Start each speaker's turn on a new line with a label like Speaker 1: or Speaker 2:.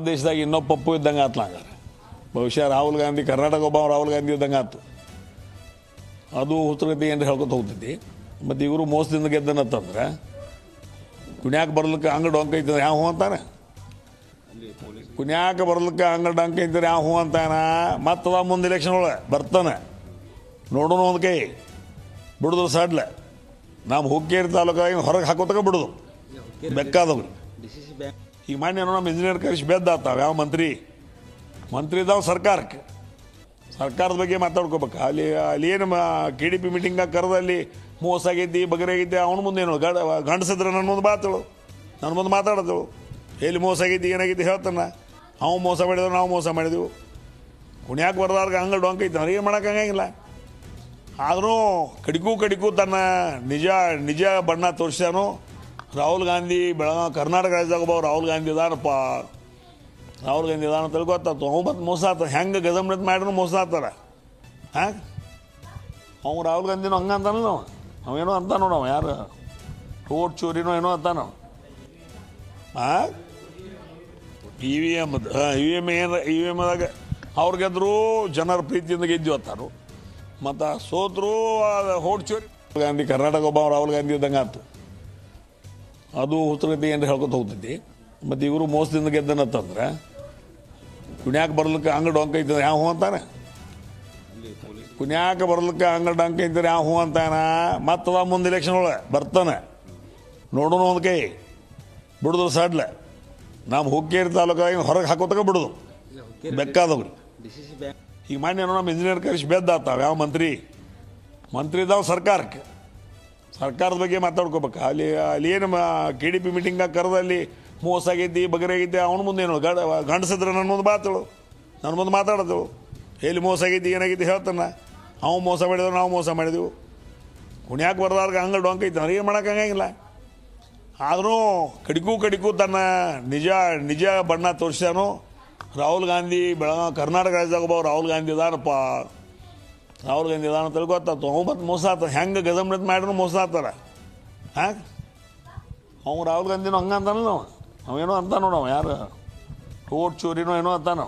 Speaker 1: ದೇಶದಾಗ ಇನ್ನೊಬ್ಬ ಪಪ್ಪು ಇದ್ದಂಗೆ ಆತ್ಲ ಹಂಗಾರೆ ಬಹುಶಃ ರಾಹುಲ್ ಗಾಂಧಿ ಕರ್ನಾಟಕ ಒಬ್ಬ ರಾಹುಲ್ ಗಾಂಧಿ ಇದ್ದಂಗೆ ಆತು ಅದು ಹುತ್ತಗತಿ ಏನು ಹೇಳ್ಕೊತ ಹೋಗ್ತೈತಿ ಮತ್ತು ಇವರು ಮೋಸದಿಂದ ಗೆದ್ದನತ್ತಂದ್ರೆ ಕುಣ್ಯಾಕ ಬರ್ಲಿಕ್ಕೆ ಅಂಗಡಿ ಡೊಂಕ ಐತಂದ್ರೆ ಯಾವ ಹೂ ಅಂತಾನೆ ಕುಣ್ಯಾಕ ಬರ್ಲಿಕ್ಕೆ ಅಂಗಡಿ ಡೊಂಕ ಐತಾರೆ ಯಾವ ಹೂ ಅಂತಾನ ಮತ್ತದ ಮುಂದೆ ಎಲೆಕ್ಷನ್ ಒಳಗೆ ಬರ್ತಾನೆ ನೋಡೋಣ ಒಂದು ಕೈ ಬಿಡುದು ಸಡ್ಲ ನಮ್ಮ ಹುಕ್ಕೇರಿ ತಾಲೂಕಾಗಿ ಹೊರಗೆ ಹಾಕೋತಕ ಬಿಡೋದು ಬೇಕಾದವ್ರು ಈಗ ಮಾನ್ಯ ನಮ್ಮ ಇಂಜಿನಿಯರ್ ಕರೆಸಿ ಬೆದ್ದಾತಾವ ಯಾವ ಮಂತ್ರಿ ಇದ್ದಾವೆ ಸರ್ಕಾರದ ಬಗ್ಗೆ ಮಾತಾಡ್ಕೋಬೇಕು ಅಲ್ಲಿ ಏನು KDP ಮೀಟಿಂಗಾಗ ಕರೆದು ಅಲ್ಲಿ ಮೋಸ ಆಗೈತಿ ಬಗರೆ ಆಗೈತಿ ಅವನ ಮುಂದೆ ಏನು ಗಂಡಸಿದ್ರೆ ನನ್ನ ಮುಂದೆ ಮಾತಾಡು ನನ್ನ ಮುಂದೆ ಮಾತಾಡೋದು ಎಲ್ಲಿ ಮೋಸ ಆಗೈತಿ ಏನಾಗೈತಿ ಹೇಳ್ತಾನೆ ಅವ್ನು ಮೋಸ ಮಾಡಿದ್ರು ನಾವು ಮೋಸ ಮಾಡಿದೆವು ಕುಣ್ಯಾಕ ಬರ್ದಾಗ ಹಂಗೆ ಡೊಂಕ ಐತೆ ಅವ್ರಿಗೆ ಮಾಡೋಕ್ಕಾಗಿಲ್ಲ ಆದರೂ ಕಡಿಗೂ ತನ್ನ ನಿಜ ಬಣ್ಣ ತೋರಿಸ್ಯಾನು ರಾಹುಲ್ ಗಾಂಧಿ ಕರ್ನಾಟಕ ರಾಜ್ಯದಾಗ ಒಬ್ಬ ರಾಹುಲ್ ಗಾಂಧಿ ಇದಾನಪ್ಪ ರಾಹುಲ್ ಗಾಂಧಿ ಇದಾನ ತಿಳ್ಕೊತಾತು ಅವು ಮತ್ತು ಮೋಸ ಆಗ್ತಾರೆ ಹೆಂಗೆ ಗಜಮ್ನತ್ ಮಾಡಿದ್ರು ಮೋಸ ಆಗ್ತಾರೆ ಹಾಂ ಅವ್ನು ರಾಹುಲ್ ಗಾಂಧಿನೂ ಹಂಗೆ ಅಂತಾನಲ್ಲ ನಾವು ಅವೇನೋ ಅಂತ ನೋಡವ ಯಾರು ಓಟ್ ಚೋರಿನೋ ಏನೋ ಅಂತಾನ ಹಾಂ EVM ಅವ್ರು ಗೆದ್ರು ಜನರ ಪ್ರೀತಿಯಿಂದ ಗೆದ್ದು ಅಂತಾರು ಮತ್ತು ಸೋತರು ಓಟ್ ಚೋರಿ ಗಾಂಧಿ ಕರ್ನಾಟಕ ಒಬ್ಬ ರಾಹುಲ್ ಗಾಂಧಿ ಇದ್ದಂಗೆ ಆತು ಅದು ಹುತ್ತಗತಿ ಏನು ಹೇಳ್ಕೊತ ಹೋಗ್ತೈತಿ ಮತ್ತು ಇವರು ಮೋಸದಿಂದ ಗೆದ್ದನತ್ತಂದ್ರೆ ಕುಣ್ಯಾಕ ಬರ್ಲಿಕ್ಕೆ ಅಂಗಡಿ ಡೊಂಕ ಐತಂದ್ರೆ ಯಾವ ಹೂ ಅಂತಾನೆ ಕುಣ್ಯಾಕ ಬರ್ಲಿಕ್ಕೆ ಅಂಗಡಿ ಡೊಂಕ ಐತಾರೆ ಯಾವ ಹೂ ಅಂತಾನ ಮತ್ತದ ಮುಂದೆ ಎಲೆಕ್ಷನ್ ಒಳಗೆ ಬರ್ತಾನೆ ನೋಡೋಣ ಒಂದು ಕೈ ಬಿಡುದು ಸಡ್ಲ ನಮ್ಮ ಹುಕ್ಕೇರಿ ತಾಲೂಕಾಗಿ ಹೊರಗೆ ಹಾಕೋತಕ ಬಿಡೋದು ಬೇಕಾದವ್ರು ಈಗ ಮಾನ್ಯ ನಮ್ಮ ಇಂಜಿನಿಯರ್ ಕರೆಸಿ ಬೆದ್ದಾತಾವ ಯಾವ ಮಂತ್ರಿ ಇದ್ದಾವೆ ಸರ್ಕಾರದ ಬಗ್ಗೆ ಮಾತಾಡ್ಕೋಬೇಕು ಅಲ್ಲಿ ಏನು KDP ಮೀಟಿಂಗಾಗ ಕರೆದು ಅಲ್ಲಿ ಮೋಸ ಆಗೈತಿ ಬಗರೆ ಆಗೈತಿ ಅವನ ಮುಂದೆ ಏನು ಗಂಡಸಿದ್ರೆ ನನ್ನ ಮುಂದೆ ನನ್ನ ಮುಂದೆ ಮಾತಾಡೋದು ಎಲ್ಲಿ ಮೋಸ ಆಗೈತಿ ಏನಾಗೈತಿ ಹೇಳ್ತಾನೆ ಅವ್ನು ಮೋಸ ಮಾಡಿದ್ರು ನಾವು ಮೋಸ ಮಾಡಿದೆವು ಕುಣ್ಯಾಕ ಬರ್ದಾಗ ಹಂಗೆ ಡೊಂಕ ಐತೆ ಅವ್ರಿಗೆ ಮಾಡೋಕ್ಕಾಗಿಲ್ಲ ಆದರೂ ಕಡಿಗೂ ತನ್ನ ನಿಜ ಬಣ್ಣ ತೋರಿಸ್ಯಾನು ರಾಹುಲ್ ಗಾಂಧಿ ಕರ್ನಾಟಕ ರಾಜ್ಯದಾಗ ಒಬ್ಬ ರಾಹುಲ್ ಗಾಂಧಿ ಇದಾನಪ್ಪ ರಾಹುಲ್ ಗಾಂಧಿ ಇದಾನ ತಿಳ್ಕೊತಾತು ಅವು ಮತ್ತು ಮೋಸ ಆಗ್ತಾರೆ ಹೆಂಗೆ ಗಜಮ್ನತ್ ಮಾಡಿದ್ರು ಮೋಸ ಆಗ್ತಾರೆ ಹಾಂ ಅವ್ನು ರಾಹುಲ್ ಗಾಂಧಿನೂ ಹಂಗೆ ಅಂತಾನಲ್ಲ ನಾವು ಅವೇನೋ ಅಂತ ನೋಡವ ಯಾರು ಓಟ್ ಚೋರಿನೋ ಏನೋ ಅಂತಾನ